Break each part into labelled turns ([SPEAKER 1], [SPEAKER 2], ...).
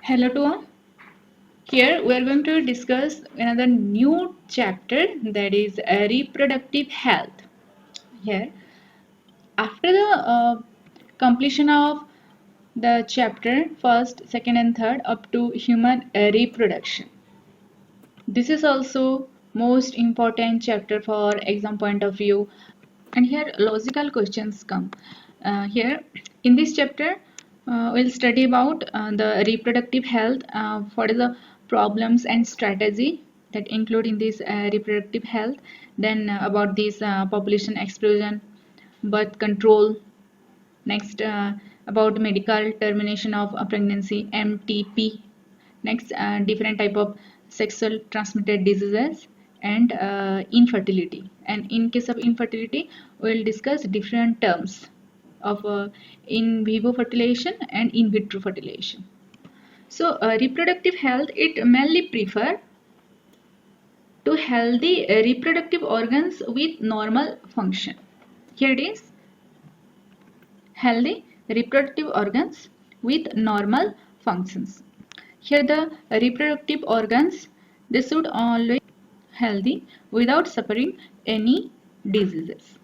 [SPEAKER 1] Hello to all. Here we are going to discuss another new chapter, that is reproductive health. Here, after the completion of the chapter first, second, and third up to human reproduction. This is also most important chapter for exam point of view, and here logical questions come. Here in this chapter we'll study about the reproductive health, what are the problems and strategy that include in this reproductive health, then about this population explosion, birth control, next about medical termination of a pregnancy, MTP, next different type of sexual transmitted diseases, and infertility. And in case of infertility we'll discuss different terms of in vivo fertilization and in vitro fertilization. So reproductive health, it mainly prefer to healthy reproductive organs with normal function. Here it is, healthy reproductive organs with normal functions. Here the reproductive organs, they should always healthy without suffering any diseases.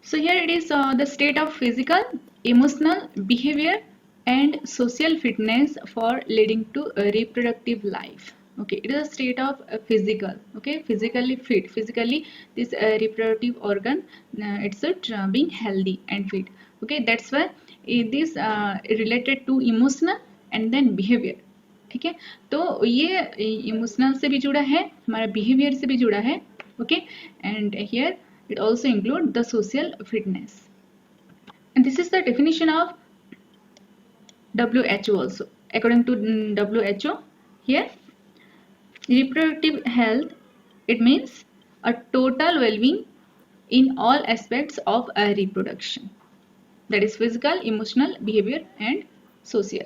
[SPEAKER 1] So here it is the state of physical, emotional, behavior and social fitness for leading to a reproductive life. Okay, it is a state of physical, okay, physically fit, physically this reproductive organ, it should being healthy and fit. Okay, that's why it is related to emotional and then behavior. ठीक है, तो ये emotional से भी जुड़ा है, हमारा behaviour से भी जुड़ा है. Okay, and here it also include the social fitness. And this is the definition of WHO also. According to WHO, here reproductive health, it means a total well-being in all aspects of a reproduction. That is physical, emotional, behavior and social.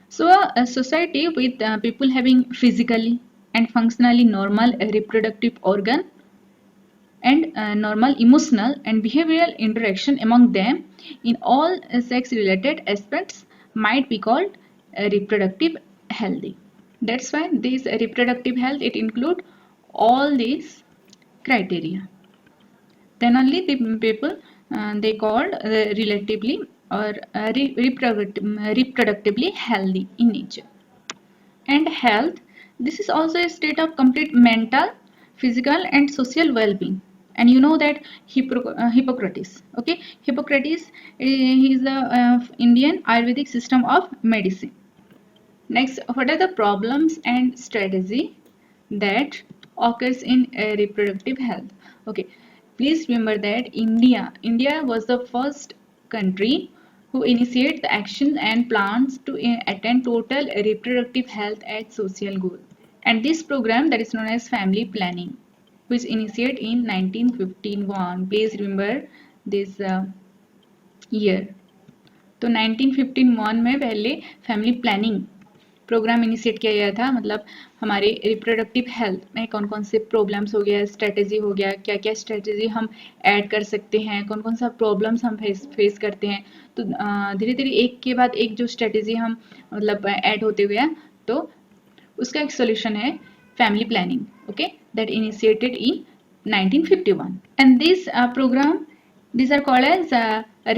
[SPEAKER 1] So a society with people having physically and functionally normal reproductive organ and normal emotional and behavioral interaction among them in all sex related aspects might be called reproductive healthy. That's why this reproductive health, it include all these criteria. Then only the people they called relatively or reproductively healthy in nature. And health, this is also a state of complete mental, physical and social well-being. And you know that Hippocrates, okay, Hippocrates, he is the Indian Ayurvedic system of medicine. Next, what are the problems and strategy that occurs in reproductive health? Okay, please remember that India was the first country who initiated the action and plans to attain total reproductive health as social goal. And this program, that is known as family planning, which initiated in 1951. Please remember this year. तो 1951 में पहले family planning programme initiate किया गया था. मतलब हमारे reproductive health में कौन कौन से प्रॉब्लम्स हो गया, स्ट्रेटेजी हो गया, क्या क्या स्ट्रेटेजी हम ऐड कर सकते हैं, कौन कौन सा प्रॉब्लम्स हम फेस करते हैं. तो धीरे धीरे एक के बाद एक जो स्ट्रेटेजी हम मतलब ऐड होते हुए हैं, तो उसका एक सोल्यूशन है family planning. Okay, that initiated in 1951. And this program, these are called as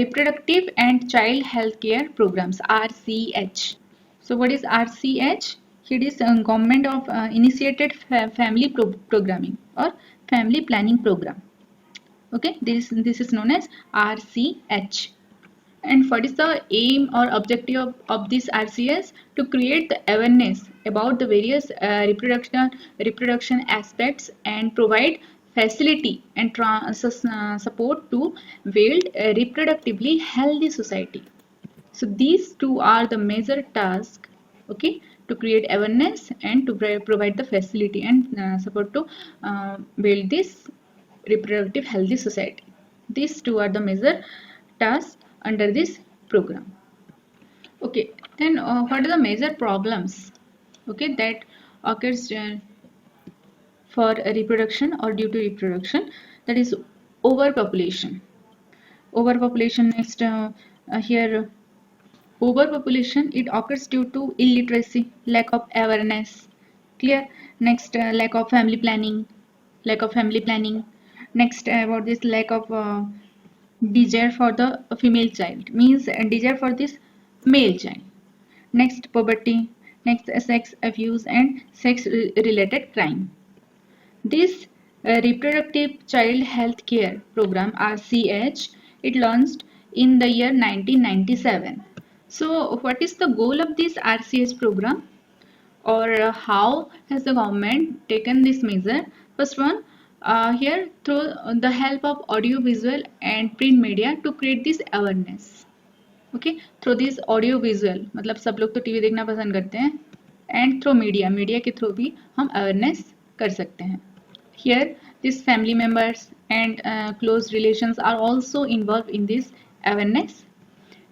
[SPEAKER 1] reproductive and child health care programs, RCH. So what is RCH? It is government of initiated family programming or family planning program. Okay, this is known as RCH. And what is the aim or objective of this RCS? To create the awareness about the various reproduction aspects and provide facility and support to build a reproductively healthy society. So these two are the major tasks, okay, to create awareness and to provide the facility and support to build this reproductive healthy society. These two are the major tasks under this program. Okay, then what are the major problems, okay, that occurs for reproduction or due to reproduction? That is overpopulation. Overpopulation, next here Overpopulation, it occurs due to illiteracy, lack of awareness. Clear? Next, lack of family planning. Lack of family planning. Next, about this lack of desire for the female child, means desire for this male child. Next, poverty. Next, sex abuse and sex related crime. This Reproductive Child Health Care Program, RCH, it launched in the year 1997. So what is the goal of this RCH program, or how has the government taken this measure? First one, here through the help of audio visual and print media to create this awareness. Okay, through this audio visual, मतलब सब लोग तो TV देखना पसंद करते हैं, and through media के through भी हम अवेयरनेस कर सकते हैं. Here, these family members and close relations are also involved in this awareness.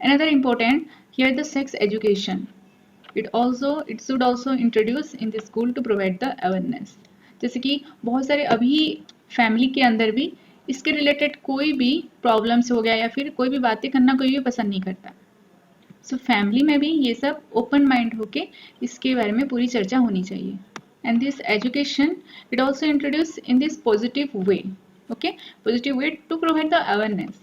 [SPEAKER 1] Another important, here the sex education. It should also introduce in the school to provide the awareness. जैसे कि बहुत सारे अभी family के अंदर भी इसके related कोई भी प्रॉब्लम्स हो गया या फिर कोई भी बातें करना कोई भी पसंद नहीं करता. सो फैमिली में भी ये सब ओपन माइंड होके इसके बारे में पूरी चर्चा होनी चाहिए. And this education, it also introduced in this positive way. Okay, positive way to provide the awareness.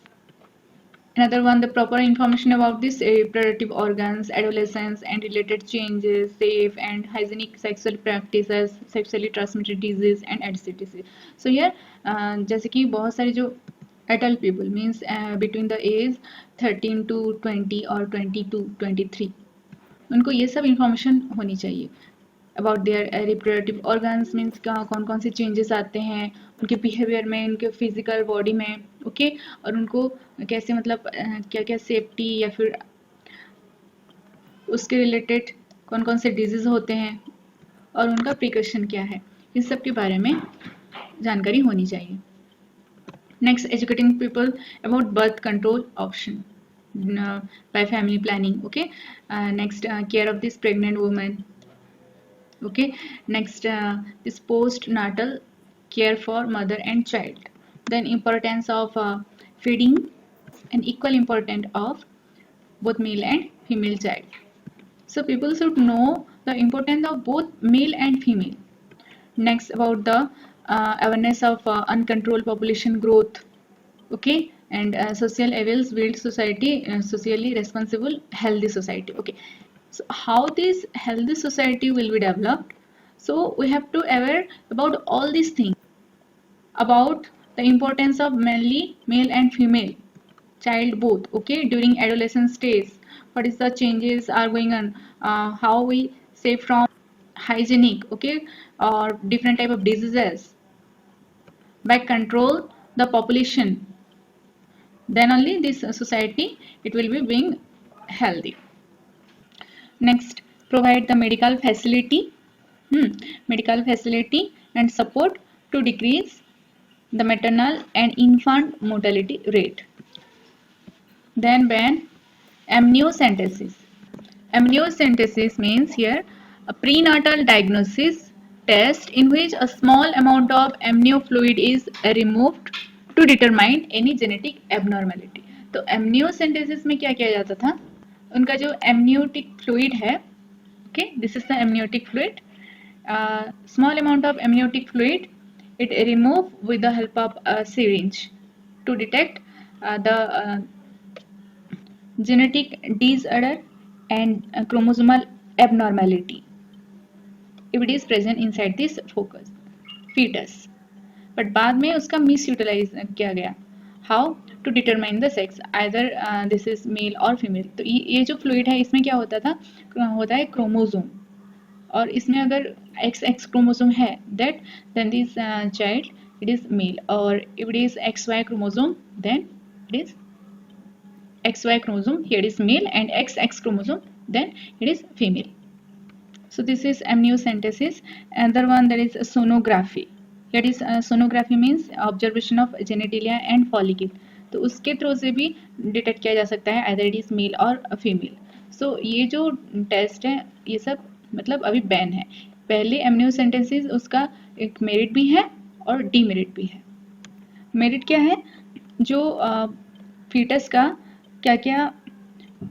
[SPEAKER 1] Another one, the proper information about this reproductive organs, adolescence and related changes, safe and hygienic sexual practices, sexually transmitted disease and etc. So here जैसे कि बहुत सारे जो adult people means between the age 13 to 20 or 20 to 23, उनको ये सब information होनी चाहिए about their reproductive organs, means कौन कौन से चेंजेस आते हैं उनके बिहेवियर में, उनके फिजिकल बॉडी में. ओके, और उनको कैसे मतलब क्या क्या सेफ्टी या फिर उसके रिलेटेड कौन कौन से डिजीज होते हैं और उनका प्रिकॉशन क्या है, इन सब के बारे में जानकारी होनी चाहिए. Next, educating people about birth control option by family planning. Okay, next, care of this pregnant woman. Okay, next, this postnatal care for mother and child. Then importance of feeding and equal importance of both male and female child. So people should know the importance of both male and female. Next, about the awareness of uncontrolled population growth. Okay, and social evils build society, socially responsible healthy society. Okay, so how this healthy society will be developed? So we have to aware about all these things, about the importance of male and female child both. Okay, during adolescent stage, what is the changes are going on, how we save from hygienic, okay, or different type of diseases. By control the population, then only this society it will be being healthy. Next, provide the medical facility, medical facility and support to decrease the maternal and infant mortality rate. Then ban amniocentesis. Amniocentesis means here a prenatal diagnosis test in which a small amount of amnio fluid is removed to determine any genetic abnormality. तो amniocentesis में क्या किया जाता था, उनका जो amniotic fluid है, okay, this is the amniotic fluid, small amount of amniotic fluid, it removed with the help of a syringe to detect the genetic disorder and chromosomal abnormality if it is present inside this focus fetus. But बाद में उसका misutilize किया गया. How to determine the sex, either this is male और female. तो ये जो fluid है इसमें क्या होता था, होता है क्रोमोसोम, और इसमें अगर XX क्रोमोसोम है that then this child it is male, और if it is XY chromosome then it is XY chromosome, here is male, and XX chromosome, then it is female. So this is amniocentesis. Another one, that is sonography. Here is sonography means observation of genitalia and follicle. तो उसके through से भी detect किया जा सकता है either it is male or female. So ये जो टेस्ट है ये सब मतलब अभी बैन है. पहले amniocentesis उसका एक मेरिट भी है और डीमेरिट भी है. मेरिट क्या है, जो फीटस का क्या क्या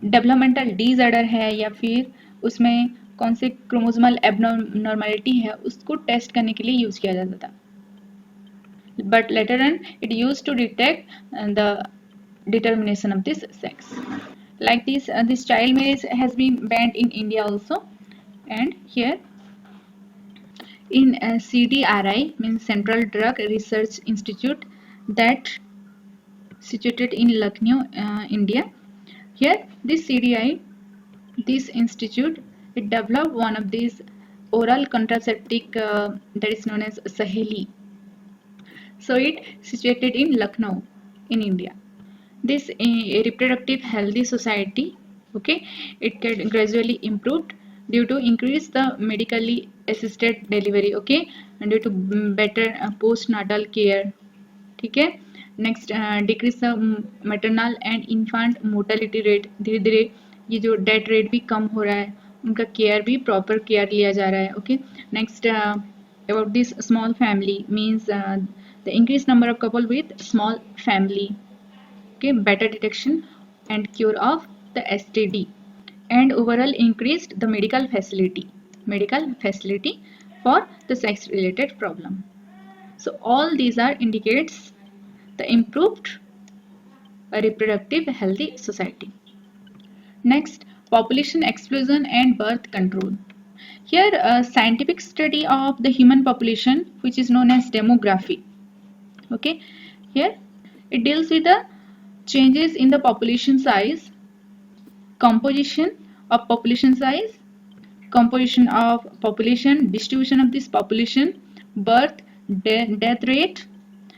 [SPEAKER 1] डेवलपमेंटल डिसऑर्डर है या फिर उसमें कौन से क्रोमोसोमल एबनॉर्मलिटी है, उसको टेस्ट करने के लिए यूज किया जाता था. But later on it used to detect the determination of this sex. Like this child marriage has been banned in India also. And here in CDRI, means Central Drug Research Institute, that situated in Lucknow, India. Here this CDI, this institute, it developed one of these oral contraceptive that is known as Saheli. So it situated in Lucknow in India. This reproductive healthy society, okay, it get gradually improved due to increase the medically assisted delivery, okay, and due to better postnatal care. ठीक है. Next decrease the maternal and infant mortality rate. धीरे धीरे ये जो death rate भी कम हो रहा है, उनका केयर भी प्रॉपर केयर लिया जा रहा है. Okay. Next about this small family means the increased number of couple with small family, okay, better detection and cure of the STD, and overall increased the medical facility for the sex related problem. So all these are indicates the improved reproductive healthy society. Next, population explosion and birth control. Here a scientific study of the human population, which is known as demography. Okay, here it deals with the changes in the population size, composition of population size, composition of population, distribution of this population, birth, death rate,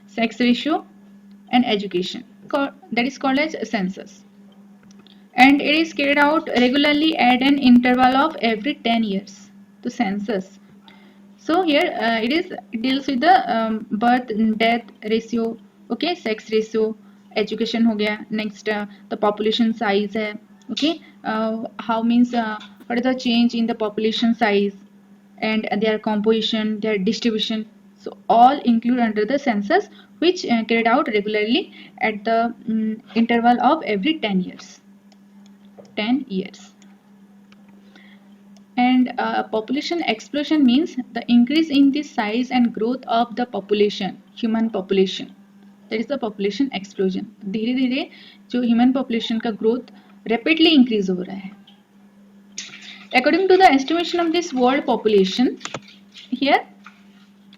[SPEAKER 1] sex ratio, and education. That is called as census. And it is carried out regularly at an interval of every 10 years. The census. So here it deals with the birth death ratio, okay, sex ratio, education हो गया. Next the population size है, okay, how means what is the change in the population size and their composition, their distribution. So all include under the census, which carried out regularly at the interval of every 10 years. 10 years. And population explosion means the increase in the size and growth of the population, human population. That is the population explosion. धीरे धीरे जो human population का growth rapidly increase हो रहा है. According to the estimation of this world population, here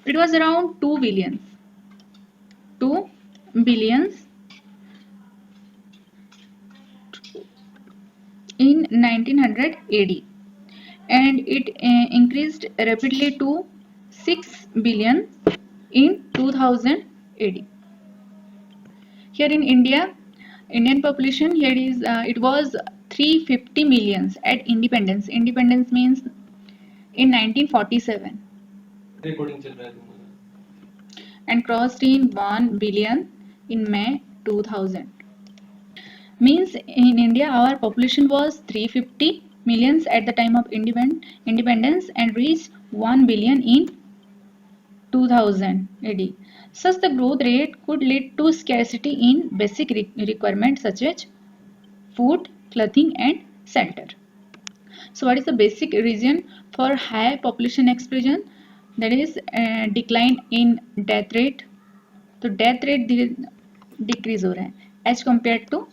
[SPEAKER 1] it was around 2 billions. 2 billions in 1900 AD, and it increased rapidly to 6 billion in 2000 AD. Here in India, Indian population here is it was 350 millions at independence. Independence means in 1947. Recording चल रहा है तुम्हारा. And crossed in 1 billion in May 2000. Means in India our population was 350 millions at the time of independence and reached 1 billion in 2000 AD. Such the growth rate could lead to scarcity in basic requirements such as food, clothing and shelter. So what is the basic reason for high population explosion? That is decline in death rate. तो death rate decrease हो रहा है as compared to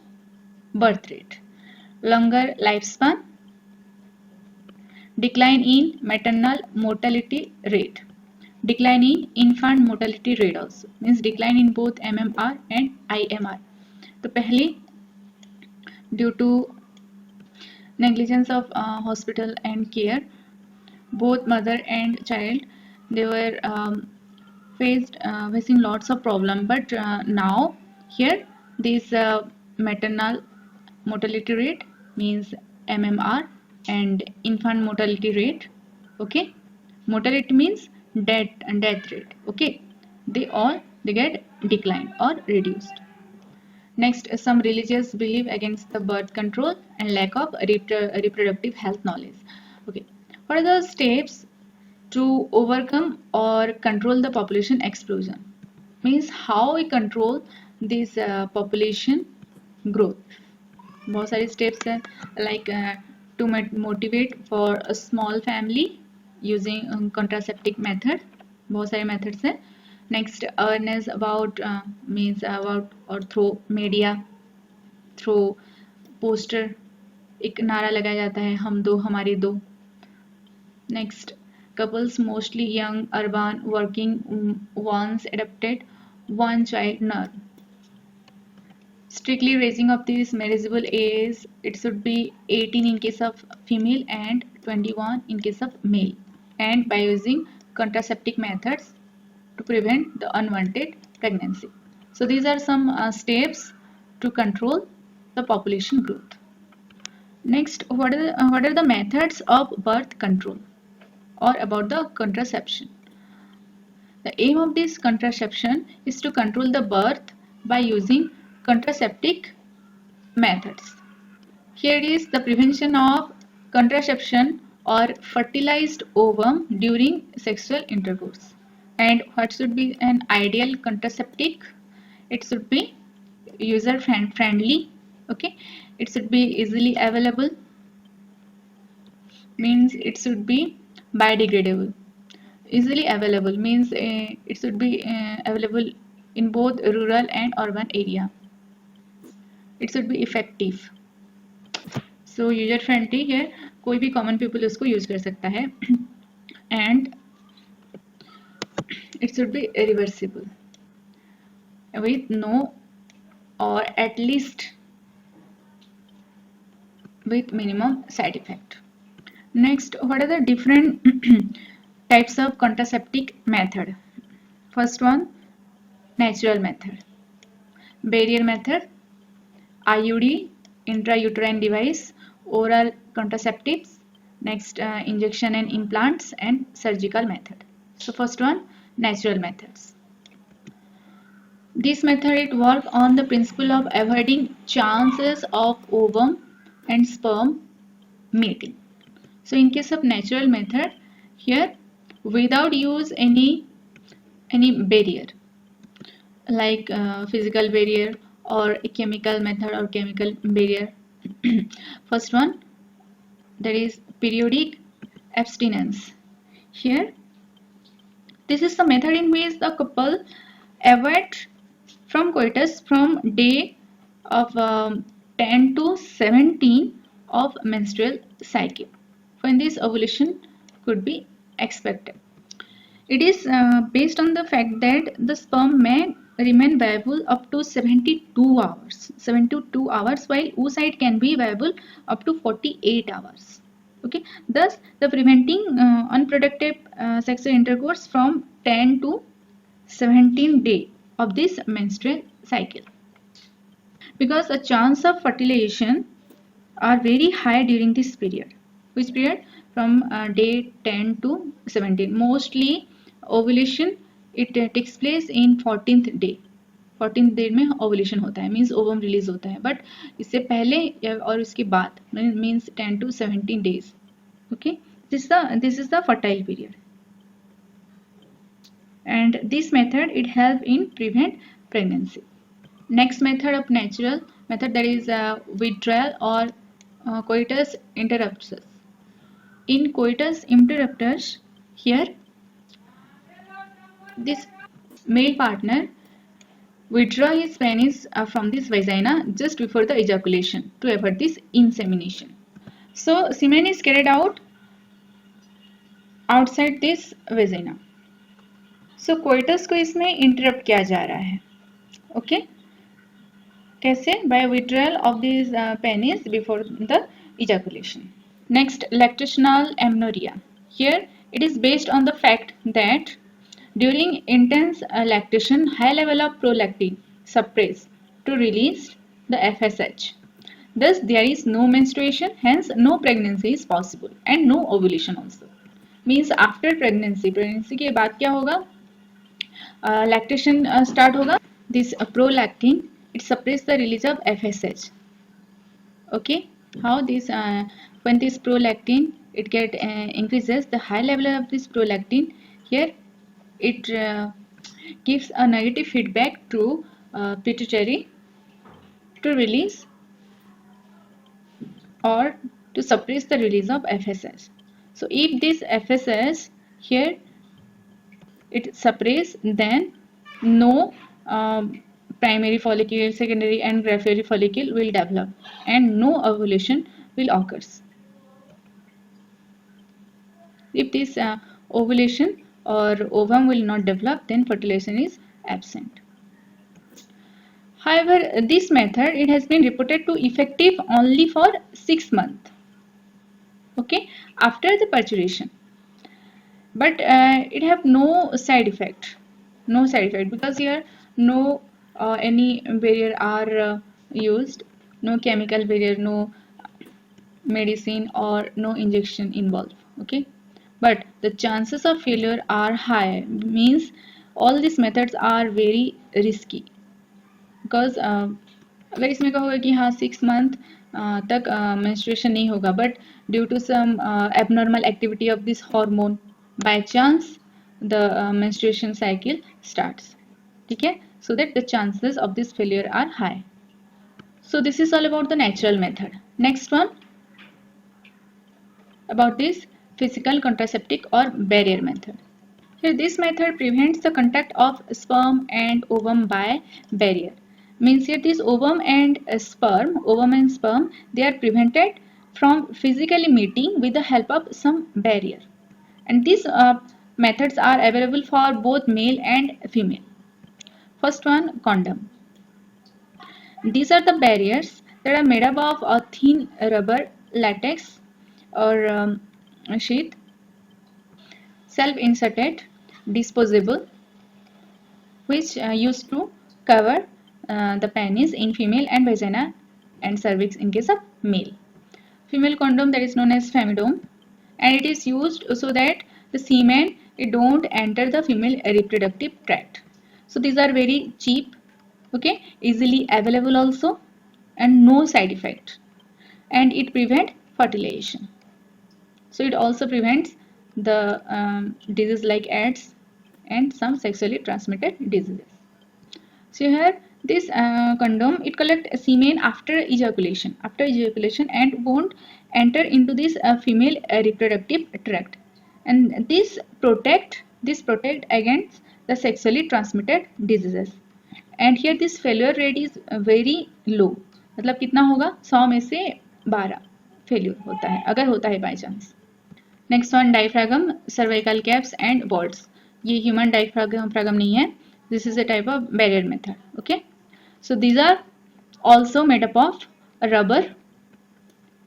[SPEAKER 1] birth rate. Longer lifespan, decline in maternal mortality rate, decline in infant mortality rate also, means decline in both MMR and IMR. तो पहले due to negligence of hospital and care, both mother and child, they were facing lots of problem. But now here this maternal mortality rate means MMR and infant mortality rate, okay, mortality means death rate, okay, they get declined or reduced. Next, some religious belief against the birth control and lack of reproductive health knowledge. Okay, what are the steps to overcome or control the population explosion? Means how we control this population growth. बहुत सारे steps हैं, like to motivate for a small family using contraceptive method, बहुत सारे methods हैं. Next awareness about means about और through media, through poster एक नारा लगाया जाता है, हम दो हमारे दो. Next couples mostly young urban working ones adopted one child nurse. Strictly raising of this marriageable age, it should be 18 in case of female and 21 in case of male, and by using contraceptive methods to prevent the unwanted pregnancy. So these are some steps to control the population growth. Next, what are the methods of birth control or about the contraception? The aim of this contraception is to control the birth by using contraceptive methods. Here is the prevention of contraception or fertilized ovum during sexual intercourse. And what should be an ideal contraceptive? It should be user friendly. Okay, it should be easily available, means it should be biodegradable. Easily available means it should be available in both rural and urban area. It should be effective. So user friendly है, कोई भी common people उसको use कर सकता है. And it should be reversible with no or at least with minimum side effect. Next, what are the different types of contraceptive method? First one, natural method. Barrier method, IUD, intrauterine device, oral contraceptives. Next, injection and implants, and surgical method. So first one, natural methods. This method it work on the principle of avoiding chances of ovum and sperm meeting. So in case of natural method, here without use any barrier, like physical barrier or a chemical method or chemical barrier. First one, that is periodic abstinence. Here, this is the method in which the couple avoid from coitus from day of 10 to 17 of menstrual cycle, when this ovulation could be expected. It is based on the fact that the sperm may remain viable up to 72 hours. 72 hours, while oocyte can be viable up to 48 hours. Okay, thus the preventing unprotected sexual intercourse from 10 to 17 day of this menstrual cycle. Because the chance of fertilization are very high during this period. Which period? From day 10 to 17. Mostly ovulation it takes place in 14th day. 14th day में ovulation होता है, means ovum release होता है, but इससे पहले और उसके बाद means 10 to 17 days. Okay, this is the fertile period, and this method it help in prevent pregnancy. Next method of natural method, that is withdrawal or coitus interruptus. In coitus interruptus, here this male partner withdraw his penis from this vagina just before the ejaculation to avoid this insemination. So semen is carried out outside this vagina. So coitus को इसमें interrupt किया जा रहा है. Okay? कैसे? By withdrawal of this penis before the ejaculation. Next, lactational amenorrhea. Here, it is based on the fact that during intense lactation, high level of prolactin suppress to release the FSH. Thus, there is no menstruation, hence no pregnancy is possible and no ovulation also. Means after pregnancy के बाद क्या होगा? Lactation start होगा. This prolactin it suppress the release of FSH. Okay, how this when this prolactin it get increases, the high level of this prolactin here it gives a negative feedback to pituitary to release or to suppress the release of FSS. So if this FSS here it suppress, then no primary follicle, secondary and tertiary follicle will develop and no ovulation will occur. If this ovulation or ovum will not develop, then fertilization is absent. However, this method it has been reported to effective only for 6 months. Okay, after the parturition, but it have no side effect. No side effect because here no any barrier are used, no chemical barrier, no medicine or no injection involved. Okay, but the chances of failure are high, means all these methods are very risky because अगर इसमें कहोगे कि हाँ 6 month तक menstruation नहीं होगा but due to some abnormal activity of this hormone by chance the menstruation cycle starts ठीक है so that the chances of this failure are high so this is all about the natural method. Next one about this physical contraceptive or barrier method. Here this method prevents the contact of sperm and ovum by barrier. Means here this ovum and sperm, they are prevented from physically meeting with the help of some barrier. And these methods are available for both male and female. First one, condom. These are the barriers that are made up of a thin rubber latex or sheath, self-inserted, disposable, which used to cover the penis in female and vagina and cervix in case of male. Female condom that is known as femidome, and it is used so that the semen it don't enter the female reproductive tract. So these are very cheap, okay, easily available also, and no side effect, and it prevent fertilization. So it also prevents the disease like AIDS and some sexually transmitted diseases. So here this condom it collects semen after ejaculation and won't enter into this female reproductive tract, and this protect against the sexually transmitted diseases. And here this failure rate is very low, मतलब कितना होगा 100 में से 12 failure होता है अगर होता है by chance. Next one diaphragm cervical caps and vaults. ये ह्यूमन डायफ्रागम नहीं है. This is a type of barrier method. Okay, so these are also made up of rubber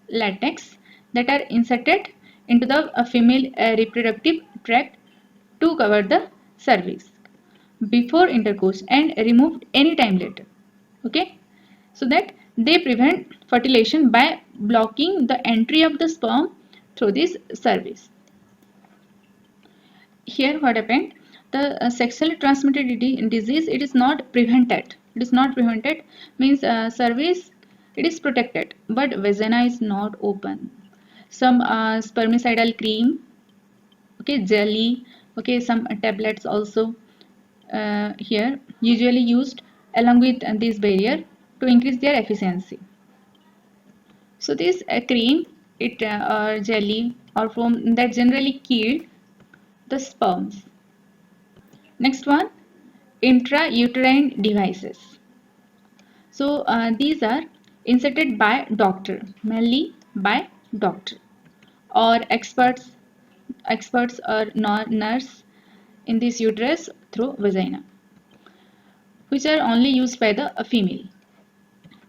[SPEAKER 1] latex that are inserted into the female reproductive tract to cover the cervix before intercourse and removed any time later. Okay, so that they prevent fertilization by blocking the entry of the sperm through this cervix. Here what happened, the sexually transmitted disease it is not prevented. It is not prevented means cervix it is protected but vagina is not open. Some spermicidal cream, okay, jelly, okay, some tablets also here usually used along with this barrier to increase their efficiency. So this cream it or jelly or foam that generally killed the sperms. Next one, intrauterine devices. So these are inserted by doctor, mainly by doctor or experts or nurse in this uterus through vagina, which are only used by the female.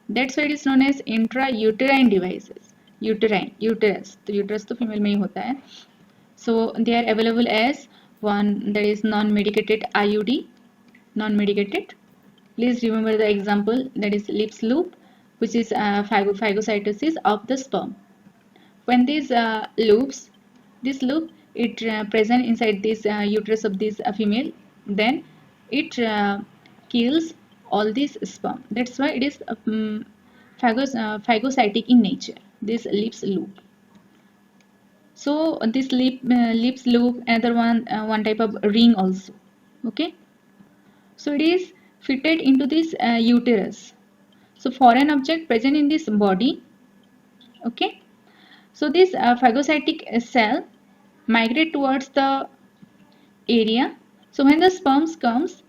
[SPEAKER 1] That's why it is known as intrauterine devices. Uterus तो uterus तो female में ही होता है. So they are available as one that is non-medicated IUD, non-medicated. Please remember the example that is lips loop, which is phagocytosis of the sperm. When these this loop it present inside this uterus of this female, then it kills all this sperm. That's why it is phagocytic in nature. This lips loop. So this lips loop, another one type of ring also. Okay, so it is fitted into this uterus. So foreign object present in this body Okay, so this phagocytic cell migrate towards the area. So when the sperms comes,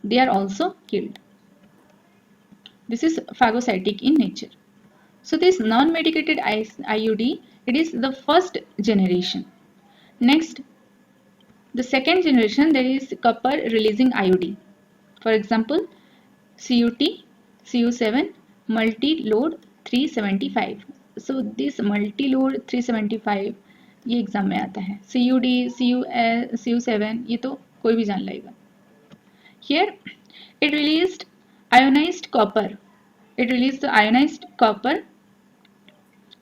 [SPEAKER 1] they are also killed. This is phagocytic in nature. So this non-medicated IUD, it is the first generation. Next, the second generation, there is copper releasing IUD. For example, CUT, CU7, multi-load 375. So this multi-load 375 ये exam में आता है. CUD, CU7 ये तो कोई भी जान लेगा. Here it released ionized copper. It released the ionized copper,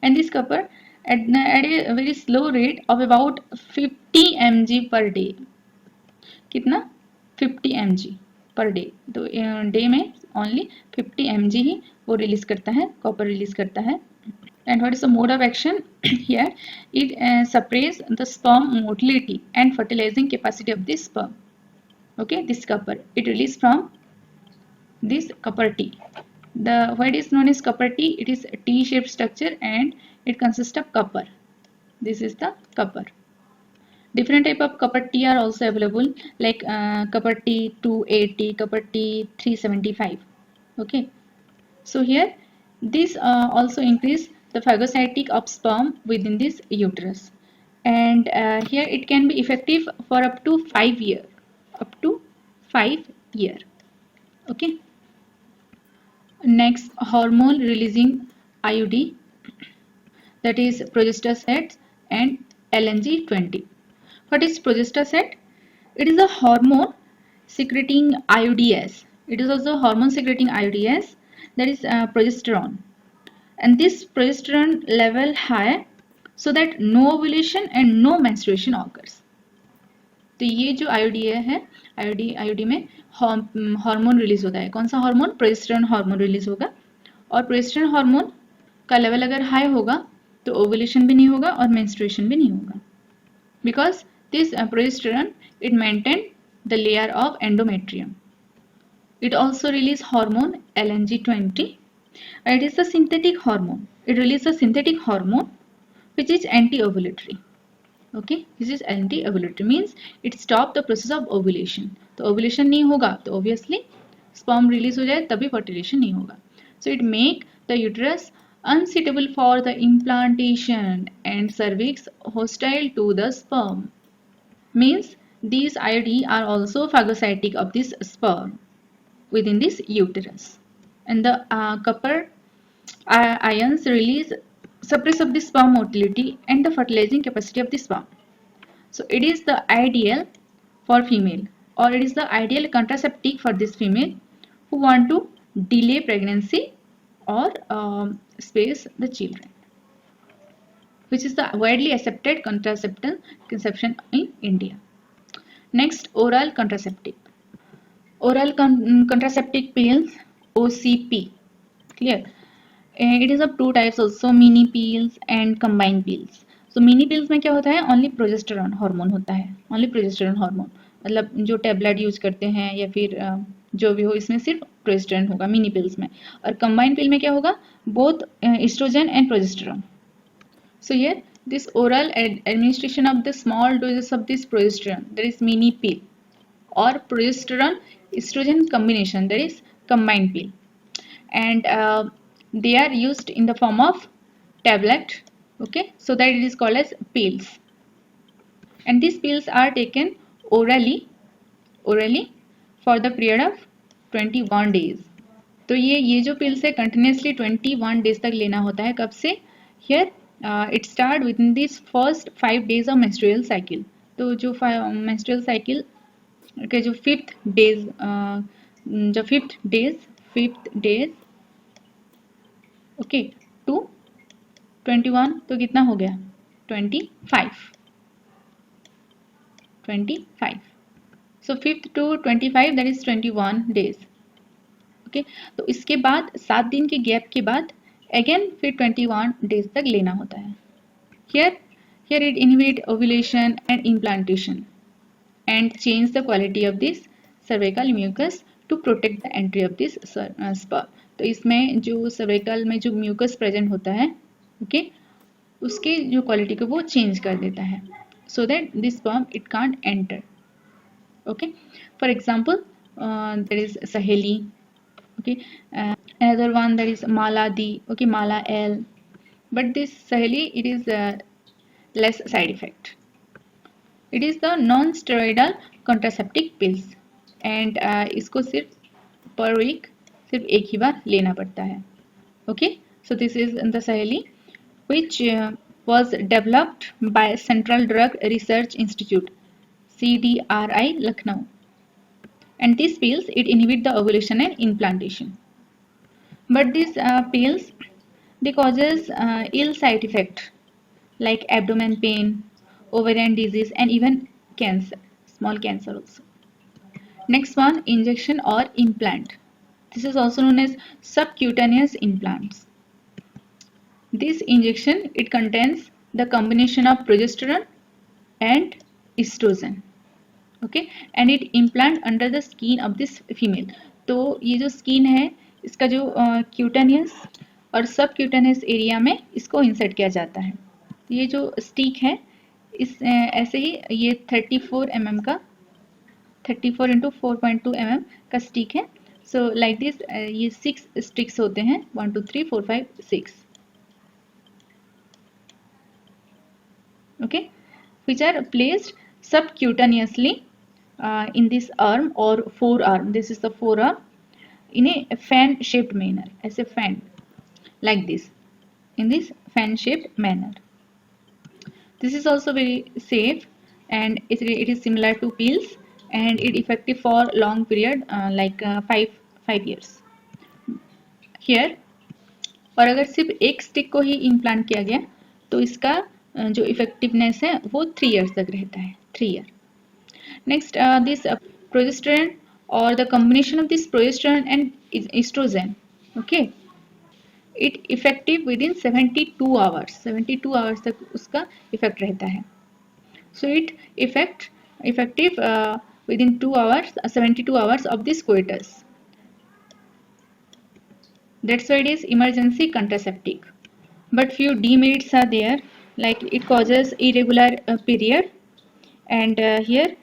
[SPEAKER 1] and this copper at a very slow rate of about 50 mg per day. कितना? 50 mg पर डे. तो डे में ओनली 50 mg ही वो रिलीज करता है, कॉपर रिलीज करता है. And what is the mode of action? Here it suppress the sperm motility and fertilizing capacity of this sperm. Okay, this copper it released from this copper T. The what is known as copper T? It is a T-shaped structure and it consists of copper. This is the copper. Different type of copper T are also available, like copper T 280, copper T 375. Okay, so here this also increase the phagocytic of sperm within this uterus, and here it can be effective for up to 5 years. Up to 5 years. Okay. Next, hormone releasing IUD, that is progestastat and LNG20. What is progestastat? It is a hormone secreting IUDs. It is also hormone secreting IUDs, that is progesterone. And this progesterone level high so that no ovulation and no menstruation occurs. तो ये जो IUD है, IUD में hormone release होता है. कौन सा hormone? Progesterone hormone release होगा. और प्रोजेस्टेरोन हार्मोन का लेवल अगर हाई होगा तो ओवुलेशन भी नहीं होगा और मेंस्ट्रुएशन भी नहीं होगा. Because this progesterone it maintain the layer of endometrium. It also release hormone LNG20. It is a synthetic hormone. It releases a synthetic hormone which is anti-ovulatory. Okay, this is anti-ovulatory means it stop the process of ovulation. तो ovulation नहीं होगा तो obviously sperm release हो जाए तभी fertilization नहीं होगा. So it make the uterus unsuitable for the implantation and cervix hostile to the sperm. Means these IUD are also phagocytic of this sperm within this uterus, and the copper ions release suppress of the sperm motility and the fertilizing capacity of the sperm. So it is the ideal for female, or it is the ideal contraceptive for this female who want to delay pregnancy or space the children, which is the widely accepted contraception in India. Next, oral contraceptive. Oral contraceptive pills, OCP. Clear? It is of two types also, mini pills and combined pills. So mini pills में क्या होता है? Only progesterone hormone होता है. Only progesterone hormone. मतलब जो tablet use करते हैं या फिर जो भी हो, इसमें सिर्फ प्रोजेस्टेरोन होगा मिनी पिल्स में. और कंबाइंड पिल में क्या होगा? Both estrogen and progesterone. So here this oral administration of the small doses of this progesterone, that is mini pill, or progesterone estrogen combination, that is combined pill, and they are used in the form of tablet. Okay, so that it is called as pills, and these pills are taken orally for the period of 21 days. तो ये जो pills है continuously 21 days तक लेना होता है. कब से? Here it start within this first 5 days of menstrual cycle. तो जो menstrual cycle के जो fifth days okay to 21, तो कितना हो गया? 25. So 5th to 25, that is 21 days. Okay, तो इसके बाद 7 दिन के गैप के बाद अगेन फिर 21 डेज तक लेना होता है. Here it inhibit ovulation and implantation and change the quality of this cervical mucus to protect the entry of this sperm. तो इसमें जो cervical में जो mucus present होता है ओके, उसके जो क्वालिटी को वो चेंज कर देता है, so that this sperm it can't enter. Okay, for example, there is Saheli. Okay, another one that is Maladi. Okay, Mala L. But this Saheli, it is less side effect. It is the non-steroidal contraceptive pills, and इसको सिर्फ per week सिर्फ एक ही बार लेना पड़ता है. Okay, so this is the Saheli, which was developed by Central Drug Research Institute, CDRI, Lucknow. And these pills it inhibit the ovulation and implantation. But these pills they causes ill side effect like abdomen pain, ovarian disease, and even cancer, small cancer also. Next one, injection or implant. This is also known as subcutaneous implants. This injection it contains the combination of progesterone and estrogen. Okay, and it implant under the skin of this female. तो ये जो skin है इसका जो cutaneous और सब cutaneous area में इसको इंसर्ट किया जाता है. ये जो स्टिक है इस ऐसे ही ये 34 mm का 34 इंटू 4.2 mm का स्टिक है. सो लाइक दिस ये 6 स्टिक्स होते हैं, 1 2 3 4 5 6. Okay, which are placed subcutaneously in this arm or forearm. This is the forearm in a fan shaped manner, as a fan, like this, in this fan shaped manner. This is also very safe, and it is similar to pills, and it effective for long period like 5 years. Here, और अगर सिर्फ एक stick को ही implant किया गया तो इसका जो इफेक्टिवनेस है वो 3 years तक रहता है, 3 year. Next, this progesterone or the combination of this progesterone and estrogen, okay, it effective within 72 hours. 72 hours तक उसका इफेक्ट रहता है. So it effective within 2 hours, 72 hours of this coitus. That's why it is emergency contraceptive. But few demerits are there, like it causes irregular period, and here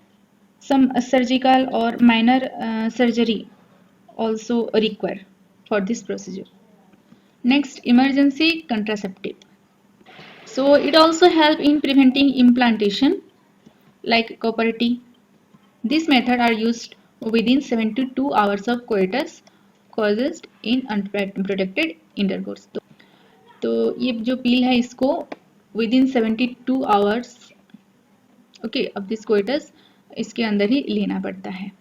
[SPEAKER 1] some surgical or minor surgery also require for this procedure. Next, emergency contraceptive. So it also help in preventing implantation like copper T. This method are used within 72 hours of coitus caused in unprotected intercourse. तो ये जो पील है इसको within 72 hours okay of this coitus इसके अंदर ही लेना पड़ता है.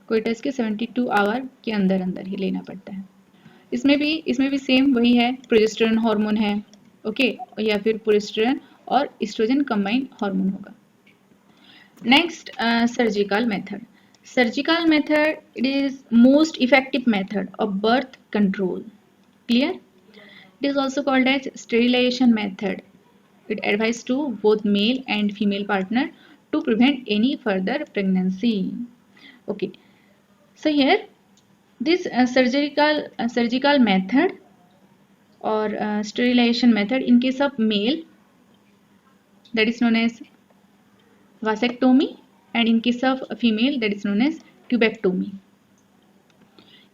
[SPEAKER 1] कोइटस के 72 आवर के अंदर अंदर ही लेना पड़ता है. इसमें भी सेम वही है, प्रोजेस्टेरोन हार्मोन है, ओके, या फिर प्रोजेस्टेरोन और एस्ट्रोजन कंबाइंड हार्मोन होगा. Next, surgical method. Surgical method it is most effective method of birth control. Clear? It is also called as sterilization method. It advises to both male and female partner to prevent any further pregnancy. Okay. So here, this surgical method or sterilization method in case of male, that is known as vasectomy, and in case of female, that is known as tubectomy.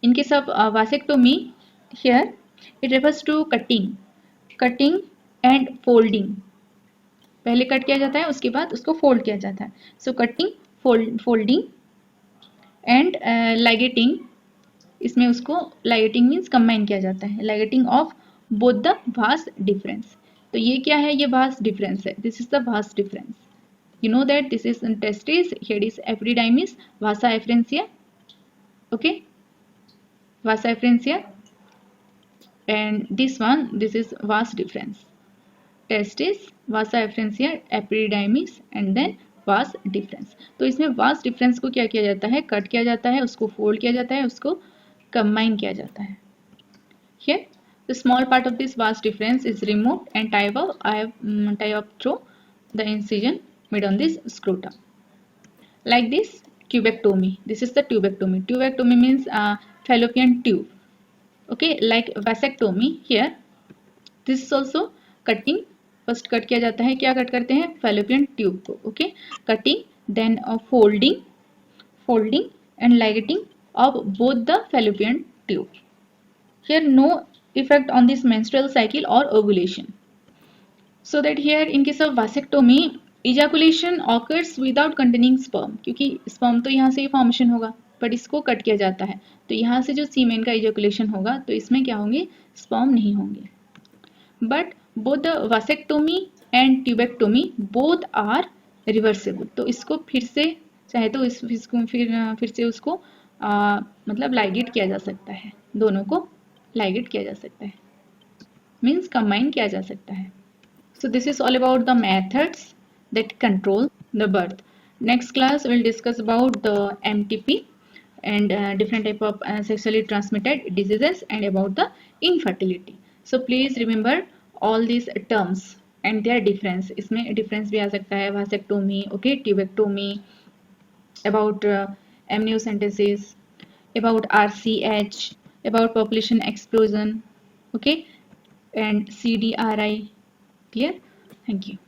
[SPEAKER 1] In case of vasectomy, here it refers to cutting and folding. पहले cut किया जाता है उसके बाद उसको fold किया जाता है. सो कटिंग, फोल्डिंग एंड लाइगेटिंग. इसमें उसको लाइगेटिंग मीन्स कंबाइन किया जाता है. Ligating of both the vas deferens. तो ये क्या है? ये वास डिफरेंस है. This is the vas deferens. You know that this is testis, here is epididymis, Vasa एफरेंसिया. Okay, Vasa एफरेंसिया. And this is vas difference. Testis, vasa efferentia, epididymis, and then vas difference. तो इसमें vas difference को क्या किया जाता है? Cut किया जाता है, उसको फोल्ड किया जाता है, उसको कंबाइन किया जाता है. Here the small part of this vas difference is removed and tie up through the incision made on this scrotum. Like this, tubectomy. This is the tubectomy. Tubectomy means fallopian tube. Okay, like vasectomy, here this is also cutting. First cut किया जाता है, क्या cut करते हैं, fallopian tube को. Okay, cutting, then folding and ligating of both the fallopian tube. Here no effect on this menstrual cycle or ovulation. So that here in case of vasectomy ejaculation occurs without containing sperm, क्योंकि sperm तो यहाँ से ही formation होगा, but इसको cut किया जाता है, तो यहाँ से जो सीमेन का इजैकुलेशन होगा तो इसमें क्या होंगे, स्पर्म नहीं होंगे. But both the vasectomy and tubectomy both are reversible. तो इसको फिर से चाहे तो इसको फिर से उसको मतलब लाइगेट किया जा सकता है, दोनों को लाइगेट किया जा सकता है, मीन्स कंबाइन किया जा सकता है. So this is all about the methods that control the birth. Next class we'll discuss about the MTP and different type of sexually transmitted diseases and about the infertility. So please remember all these terms and their difference. इसमें difference भी आ सकता है, vasectomy, okay, tubectomy, about amniocentesis, about RCH, about population explosion, okay, and CDRI. Clear? Thank you.